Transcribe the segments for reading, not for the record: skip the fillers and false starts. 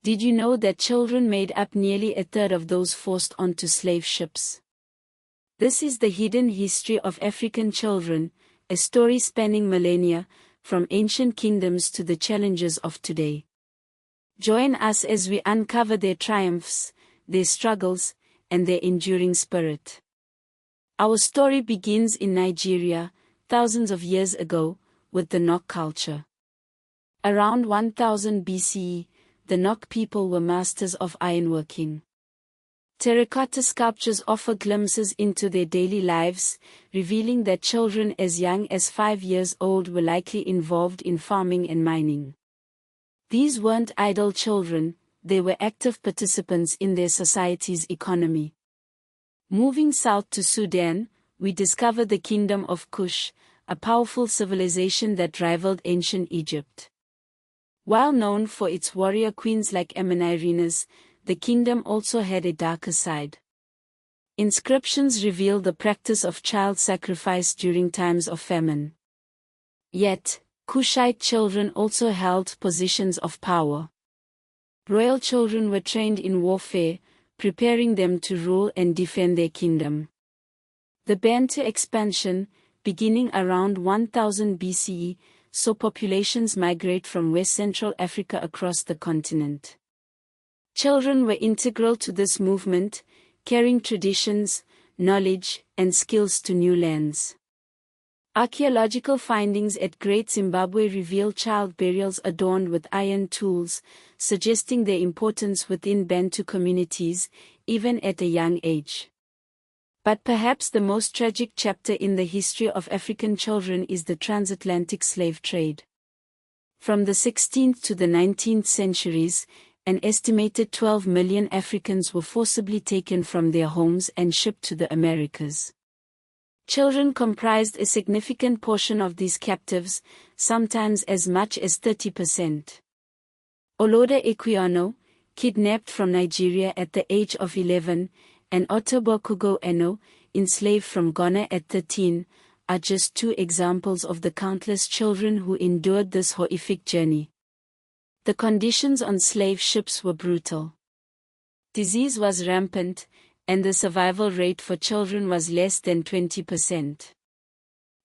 Did you know that children made up nearly a third of those forced onto slave ships? This is the hidden history of African children, a story spanning millennia, from ancient kingdoms to the challenges of today. Join us as we uncover their triumphs, their struggles, and their enduring spirit. Our story begins in Nigeria, thousands of years ago, with the Nok culture. Around 1000 BCE, the Nok people were masters of ironworking. Terracotta sculptures offer glimpses into their daily lives, revealing that children as young as 5 years old were likely involved in farming and mining. These weren't idle children, they were active participants in their society's economy. Moving south to Sudan, we discover the Kingdom of Kush, a powerful civilization that rivaled ancient Egypt. While known for its warrior queens like Amanirenas, the kingdom also had a darker side. Inscriptions reveal the practice of child sacrifice during times of famine. Yet, Kushite children also held positions of power. Royal children were trained in warfare, preparing them to rule and defend their kingdom. The Bantu expansion, beginning around 1000 BCE, saw populations migrate from West Central Africa across the continent. Children were integral to this movement, carrying traditions, knowledge, and skills to new lands. Archaeological findings at Great Zimbabwe reveal child burials adorned with iron tools, suggesting their importance within Bantu communities, even at a young age. But perhaps the most tragic chapter in the history of African children is the transatlantic slave trade. From the 16th to the 19th centuries, an estimated 12 million Africans were forcibly taken from their homes and shipped to the Americas. Children comprised a significant portion of these captives, sometimes as much as 30%. Oloda Equiano, kidnapped from Nigeria at the age of 11, and Otobokugo Eno, enslaved from Ghana at 13, are just two examples of the countless children who endured this horrific journey. The conditions on slave ships were brutal. Disease was rampant, and the survival rate for children was less than 20%.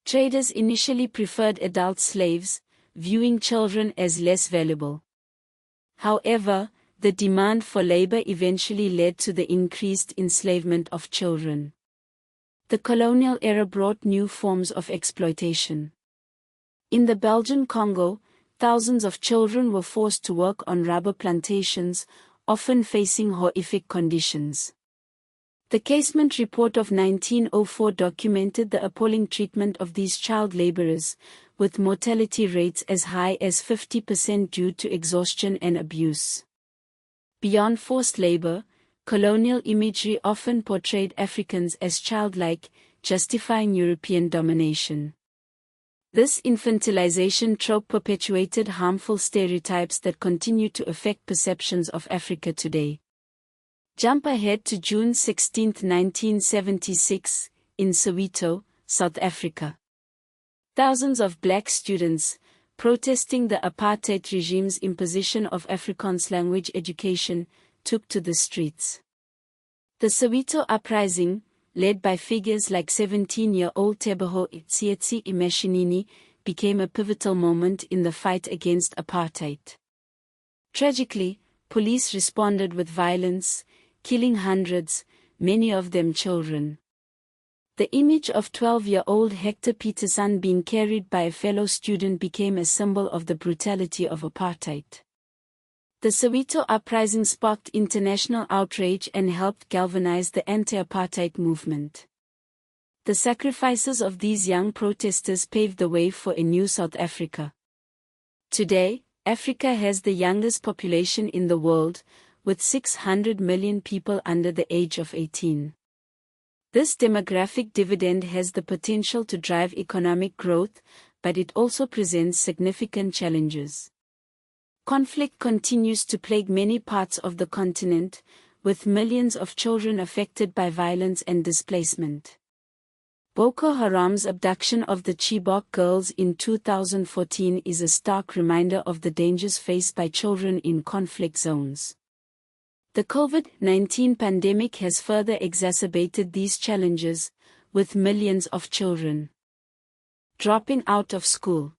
Traders initially preferred adult slaves, viewing children as less valuable. However, the demand for labor eventually led to the increased enslavement of children. The colonial era brought new forms of exploitation. In the Belgian Congo, thousands of children were forced to work on rubber plantations, often facing horrific conditions. The Casement Report of 1904 documented the appalling treatment of these child laborers, with mortality rates as high as 50% due to exhaustion and abuse. Beyond forced labor, colonial imagery often portrayed Africans as childlike, justifying European domination. This infantilization trope perpetuated harmful stereotypes that continue to affect perceptions of Africa today. Jump ahead to June 16, 1976, in Soweto, South Africa. Thousands of black students, protesting the apartheid regime's imposition of Afrikaans language education, took to the streets. The Soweto uprising, led by figures like 17-year-old Teboho Tsietsi Mashinini, became a pivotal moment in the fight against apartheid. Tragically, police responded with violence, killing hundreds, many of them children. The image of 12-year-old Hector Peterson being carried by a fellow student became a symbol of the brutality of apartheid. The Soweto uprising sparked international outrage and helped galvanize the anti-apartheid movement. The sacrifices of these young protesters paved the way for a new South Africa. Today, Africa has the youngest population in the world, with 600 million people under the age of 18. This demographic dividend has the potential to drive economic growth, but it also presents significant challenges. Conflict continues to plague many parts of the continent, with millions of children affected by violence and displacement. Boko Haram's abduction of the Chibok girls in 2014 is a stark reminder of the dangers faced by children in conflict zones. The COVID-19 pandemic has further exacerbated these challenges, with millions of children dropping out of school.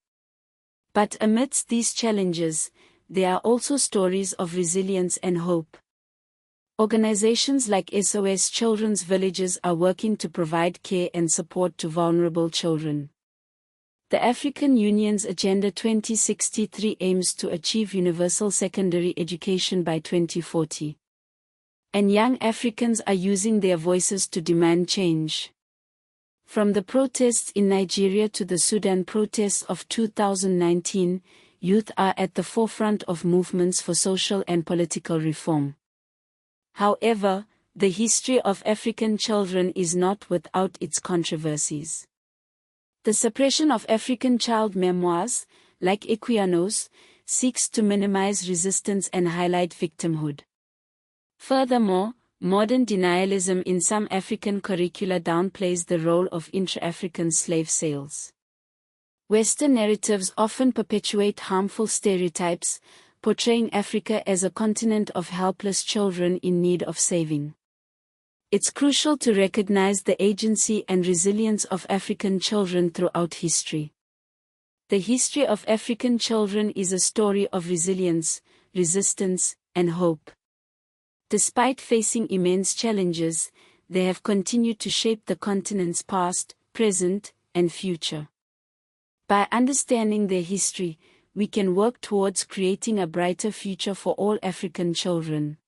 But amidst these challenges, there are also stories of resilience and hope. Organizations like SOS Children's Villages are working to provide care and support to vulnerable children. The African Union's Agenda 2063 aims to achieve universal secondary education by 2040. And young Africans are using their voices to demand change. From the protests in Nigeria to the Sudan protests of 2019, youth are at the forefront of movements for social and political reform. However, the history of African children is not without its controversies. The suppression of African child memoirs, like Equianos, seeks to minimize resistance and highlight victimhood. Furthermore, modern denialism in some African curricula downplays the role of intra-African slave sales. Western narratives often perpetuate harmful stereotypes, portraying Africa as a continent of helpless children in need of saving. It's crucial to recognize the agency and resilience of African children throughout history. The history of African children is a story of resilience, resistance, and hope. Despite facing immense challenges, they have continued to shape the continent's past, present, and future. By understanding their history, we can work towards creating a brighter future for all African children.